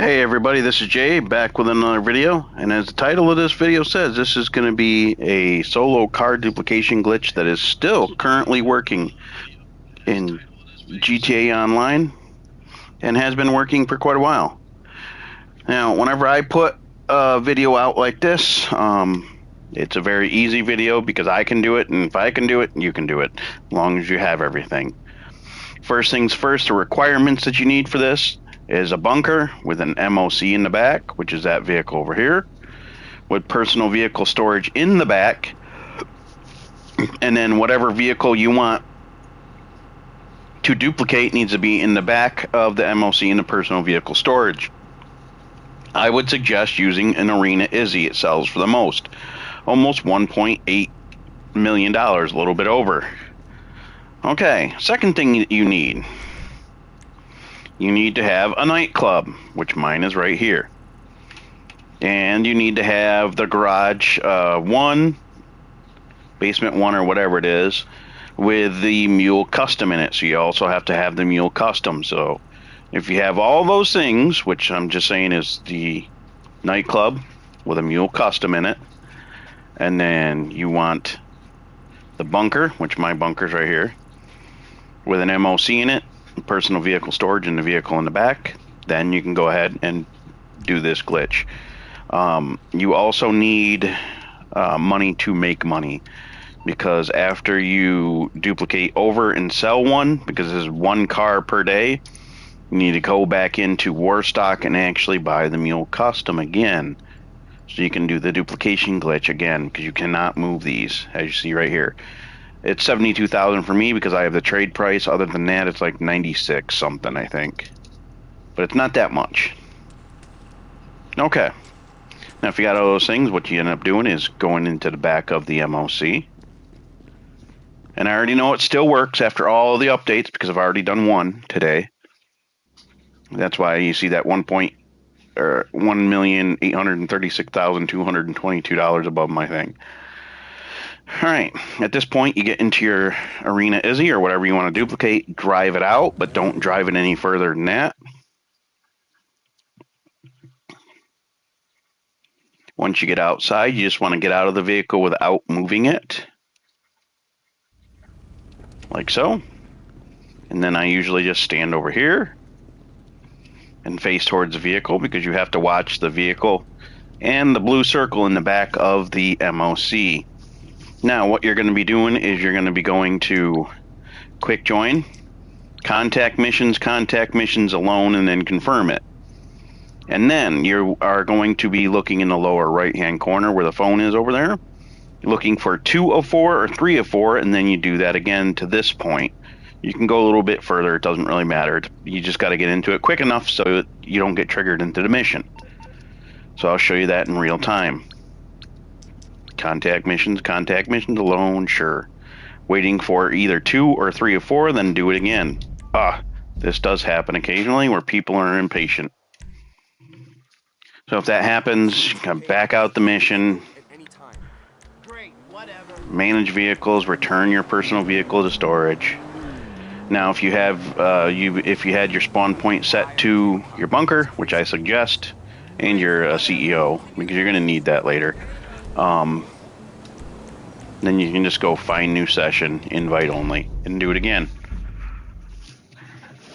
Hey everybody, this is Jay back with another video, and as the title of this video says, this is going to be a solo car duplication glitch that is still currently working in GTA Online and has been working for quite a while. Now, whenever I put a video out like this, it's a very easy video because I can do it, and if I can do it, you can do it, as long as you have everything. First things first, the requirements that you need for this is a bunker with an MOC in the back, which is that vehicle over here, with personal vehicle storage in the back, and then whatever vehicle you want to duplicate needs to be in the back of the MOC and the personal vehicle storage. I would suggest using an Arena Izzy. It sells for the most, almost $1.8 million, a little bit over. Okay, second thing you need to have a nightclub, which mine is right here. And you need to have the garage 1, basement 1 or whatever it is, with the Mule Custom in it. So you also have to have the Mule Custom. So if you have all those things, which I'm just saying is the nightclub with a Mule Custom in it, and then you want the bunker, which my bunker's right here, with an MOC in it, personal vehicle storage in the vehicle in the back, then you can go ahead and do this glitch. You also need money to make money, because after you duplicate over and sell one, because there's one car per day, you need to go back into Warstock and actually buy the Mule Custom again, so you can do the duplication glitch again, because you cannot move these, as you see right here. It's 72,000 for me because I have the trade price. Other than that, it's like 96 something, I think. But it's not that much. Okay. Now, if you got all those things, what you end up doing is going into the back of the MOC. And I already know it still works after all the updates because I've already done one today. That's why you see that $1,836,222 above my thing. Alright, at this point you get into your Arena Izzy or whatever you want to duplicate, drive it out, but don't drive it any further than that. Once you get outside, you just want to get out of the vehicle without moving it. Like so. And then I usually just stand over here and face towards the vehicle, because you have to watch the vehicle and the blue circle in the back of the MOC. Now, what you're going to be doing is you're going to be going to quick join, contact missions alone, and then confirm it. And then you are going to be looking in the lower right-hand corner where the phone is over there, looking for 2 of 4 or 3 of 4, and then you do that again to this point. You can go a little bit further, it doesn't really matter. You just got to get into it quick enough so that you don't get triggered into the mission. So I'll show you that in real time. Contact missions alone, sure. Waiting for either 2 or 3 of 4, then do it again. This does happen occasionally where people are impatient. So if that happens, you can back out the mission, manage vehicles, return your personal vehicle to storage. Now, if you have if you had your spawn point set to your bunker, which I suggest, and your CEO, because you're going to need that later, then you can just go find new session, invite only, and do it again.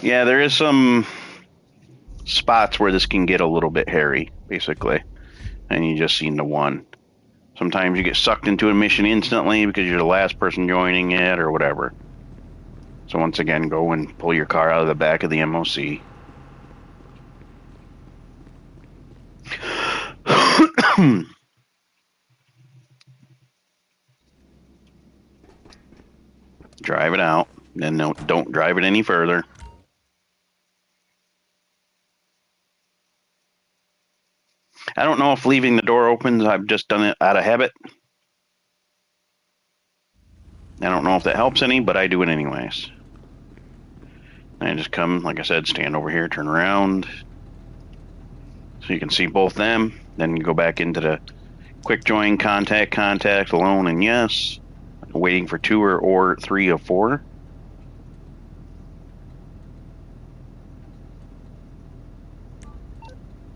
Yeah, there is some spots where this can get a little bit hairy, basically, and you just seen the one. Sometimes you get sucked into a mission instantly because you're the last person joining it or whatever. So once again, go and pull your car out of the back of the MOC. Drive it out, then don't drive it any further. I don't know if leaving the door open, I've just done it out of habit. I don't know if that helps any, but I do it anyways. I just come, like I said, stand over here, turn around, so you can see both them. Then you go back into the quick join, contact, alone, and yes. Waiting for 2 or 3 of 4.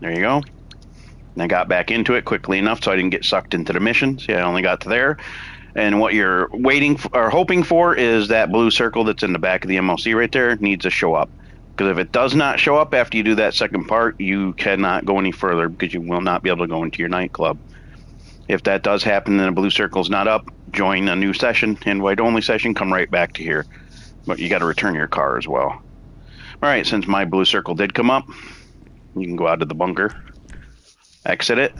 There you go. And I got back into it quickly enough so I didn't get sucked into the mission. See, I only got to there. And what you're waiting for, or hoping for, is that blue circle that's in the back of the MLC right there needs to show up. Because if it does not show up after you do that second part, you cannot go any further because you will not be able to go into your nightclub. If that does happen and the blue circle's not up, join a new session, invite-only session, come right back to here. But you got to return your car as well. All right, since my blue circle did come up, you can go out of the bunker, exit it.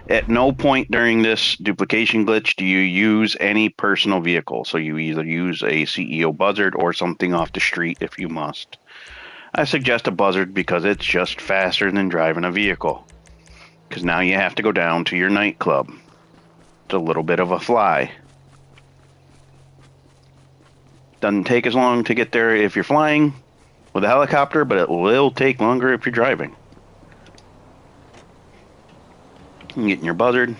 At no point during this duplication glitch do you use any personal vehicle. So you either use a CEO buzzard or something off the street if you must. I suggest a buzzard because it's just faster than driving a vehicle. Because now you have to go down to your nightclub. It's a little bit of a fly. Doesn't take as long to get there if you're flying with a helicopter, but it will take longer if you're driving. You get in your buzzard.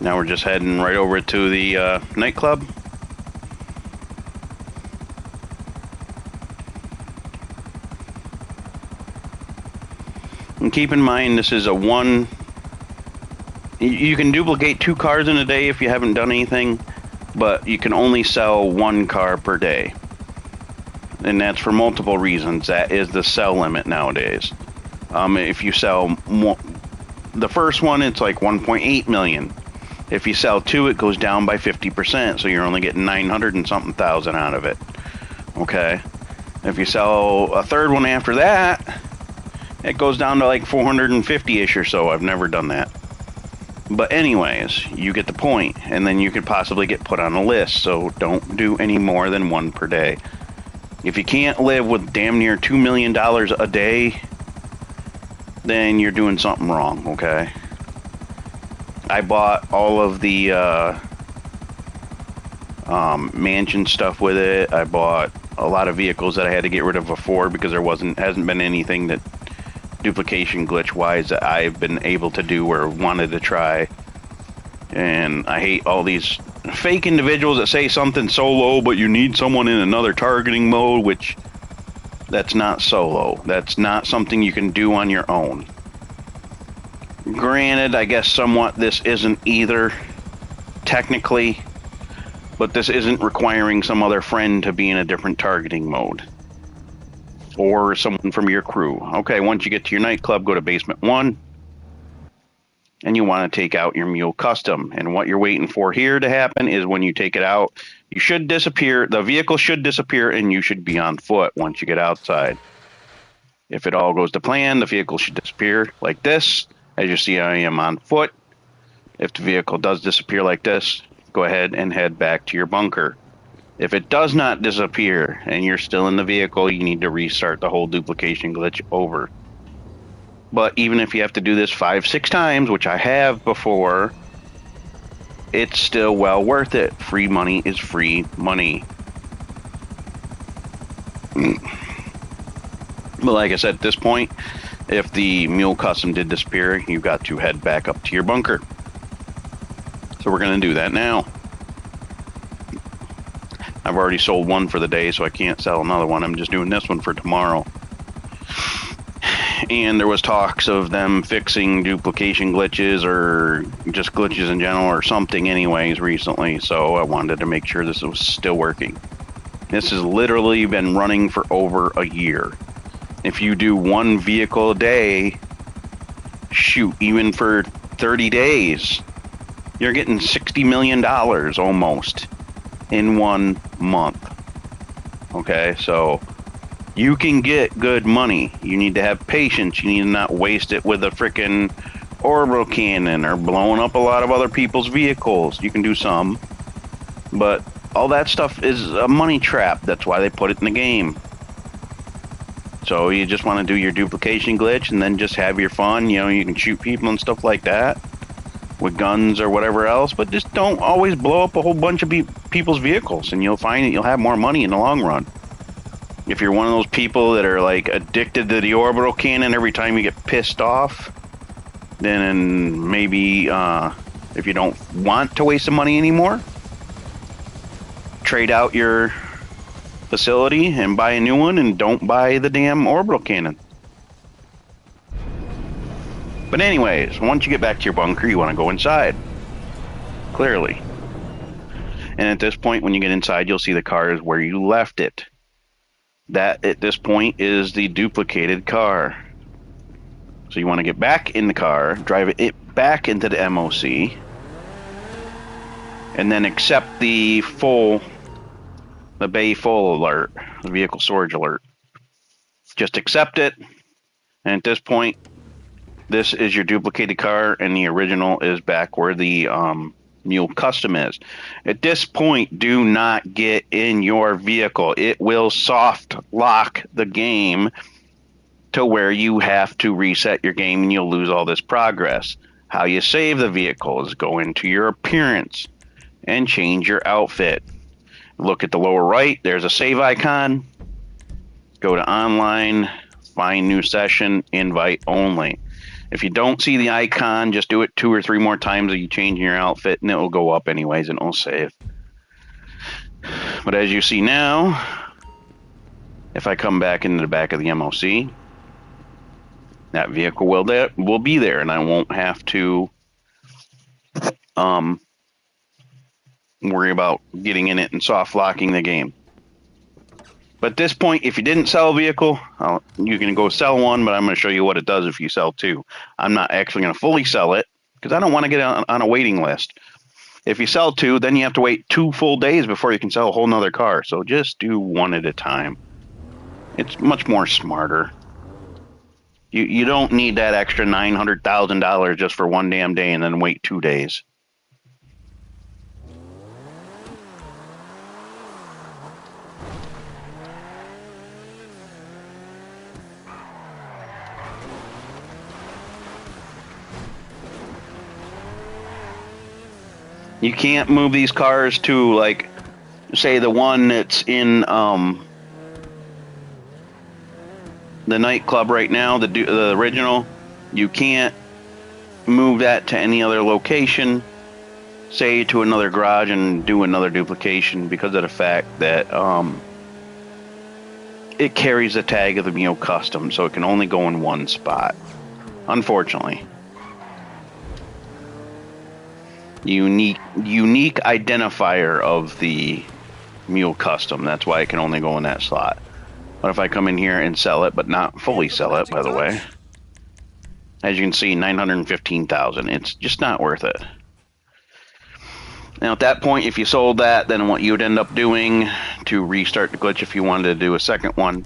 Now we're just heading right over to the nightclub. And keep in mind, this is a one... You can duplicate 2 cars in a day if you haven't done anything, but you can only sell 1 car per day. And that's for multiple reasons. That is the sell limit nowadays. If you sell more, the first one, it's like 1.8 million. If you sell 2, it goes down by 50%, so you're only getting 900 and something thousand out of it. Okay. If you sell a third one after that, it goes down to like 450-ish or so. I've never done that. But anyways, you get the point. And then you could possibly get put on a list. So don't do any more than 1 per day. If you can't live with damn near $2 million a day, then you're doing something wrong, okay? I bought all of the mansion stuff with it. I bought a lot of vehicles that I had to get rid of before because there hasn't been anything that duplication glitch wise that I've been able to do or wanted to try. And I hate all these fake individuals that say something solo but you need someone in another targeting mode, which that's not solo. That's not something you can do on your own. Granted, I guess somewhat this isn't either technically, but this isn't requiring some other friend to be in a different targeting mode. Or someone from your crew. Okay, once you get to your nightclub, go to basement 1. And you want to take out your mule custom. And what you're waiting for here to happen is when you take it out, you should disappear. The vehicle should disappear and you should be on foot once you get outside. If it all goes to plan, the vehicle should disappear like this. As you see, I am on foot. If the vehicle does disappear like this, go ahead and head back to your bunker. If it does not disappear and you're still in the vehicle, you need to restart the whole duplication glitch over. But even if you have to do this 5-6 times, which I have before, it's still well worth it. Free money is free money. But like I said, at this point, if the mule custom did disappear, you've got to head back up to your bunker. So we're going to do that now. I've already sold 1 for the day, so I can't sell another one. I'm just doing this one for tomorrow. And there was talks of them fixing duplication glitches or just glitches in general or something anyways recently, so I wanted to make sure this was still working. This has literally been running for over a year. If you do 1 vehicle a day, shoot, even for 30 days, you're getting $60 million almost in 1 month. Okay, so you can get good money. You need to have patience. You need to not waste it with a freaking orbital cannon or blowing up a lot of other people's vehicles. You can do some, but all that stuff is a money trap. That's why they put it in the game. So you just want to do your duplication glitch and then just have your fun. You know, you can shoot people and stuff like that with guns or whatever else, but just don't always blow up a whole bunch of people's vehicles, and you'll find that you'll have more money in the long run. If you're one of those people that are like addicted to the orbital cannon every time you get pissed off, then maybe if you don't want to waste the money anymore, trade out your facility and buy a new one, and don't buy the damn orbital cannon. But anyways, once you get back to your bunker, you want to go inside. Clearly. And at this point, when you get inside, you'll see the car is where you left it. That, at this point, is the duplicated car. So you want to get back in the car, drive it back into the MOC, and then accept the bay full alert, the vehicle storage alert. Just accept it, and at this point, this is your duplicated car, and the original is back where the Mule Custom is. At this point, do not get in your vehicle. It will soft lock the game to where you have to reset your game and you'll lose all this progress. How you save the vehicle is go into your appearance and change your outfit. Look at the lower right, there's a save icon. Go to online, find new session, invite only. If you don't see the icon, just do it 2 or 3 more times that you change your outfit and it will go up anyways and it will save. But as you see now, if I come back into the back of the MOC, that vehicle will be there, and I won't have to worry about getting in it and soft locking the game. But at this point, if you didn't sell a vehicle, you can go sell one, but I'm going to show you what it does if you sell 2. I'm not actually going to fully sell it because I don't want to get on a waiting list. If you sell 2, then you have to wait 2 full days before you can sell a whole nother car. So just do one at a time. It's much more smarter. You don't need that extra $900,000 just for one damn day and then wait 2 days. You can't move these cars to, like, say the one that's in the nightclub right now, the original. You can't move that to any other location, say to another garage and do another duplication because of the fact that it carries the tag of the Mule Custom, so it can only go in one spot, unfortunately. Unique identifier of the Mule Custom, that's why it can only go in that slot. But if I come in here and sell it, but not fully sell it, by the way, as you can see, $915,000. It's just not worth it. Now, at that point, if you sold that, then what you would end up doing to restart the glitch, if you wanted to do a second one,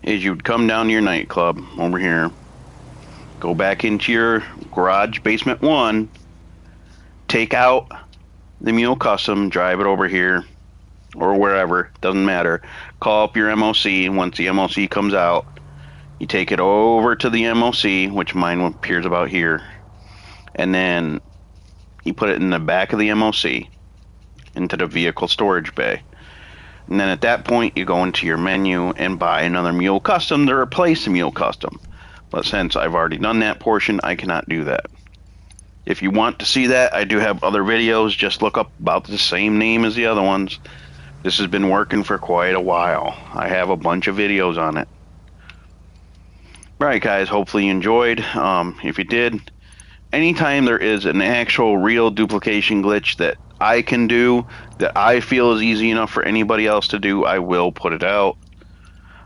is you would come down to your nightclub over here, go back into your garage basement 1, take out the Mule Custom, drive it over here, or wherever, doesn't matter. Call up your MOC, and once the MOC comes out, you take it over to the MOC, which mine appears about here, and then you put it in the back of the MOC, into the vehicle storage bay. And then at that point, you go into your menu and buy another Mule Custom to replace the Mule Custom. But since I've already done that portion, I cannot do that. If you want to see that, I do have other videos. Just look up about the same name as the other ones. This has been working for quite a while. I have a bunch of videos on it. Alright guys, hopefully you enjoyed. If you did, anytime there is an actual real duplication glitch that I can do, that I feel is easy enough for anybody else to do, I will put it out.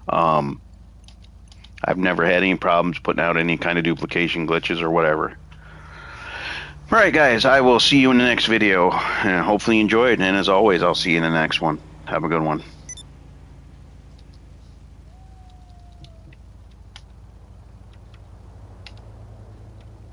I've never had any problems putting out any kind of duplication glitches or whatever. Alright guys, I will see you in the next video, and hopefully you enjoyed, and as always, I'll see you in the next one. Have a good one.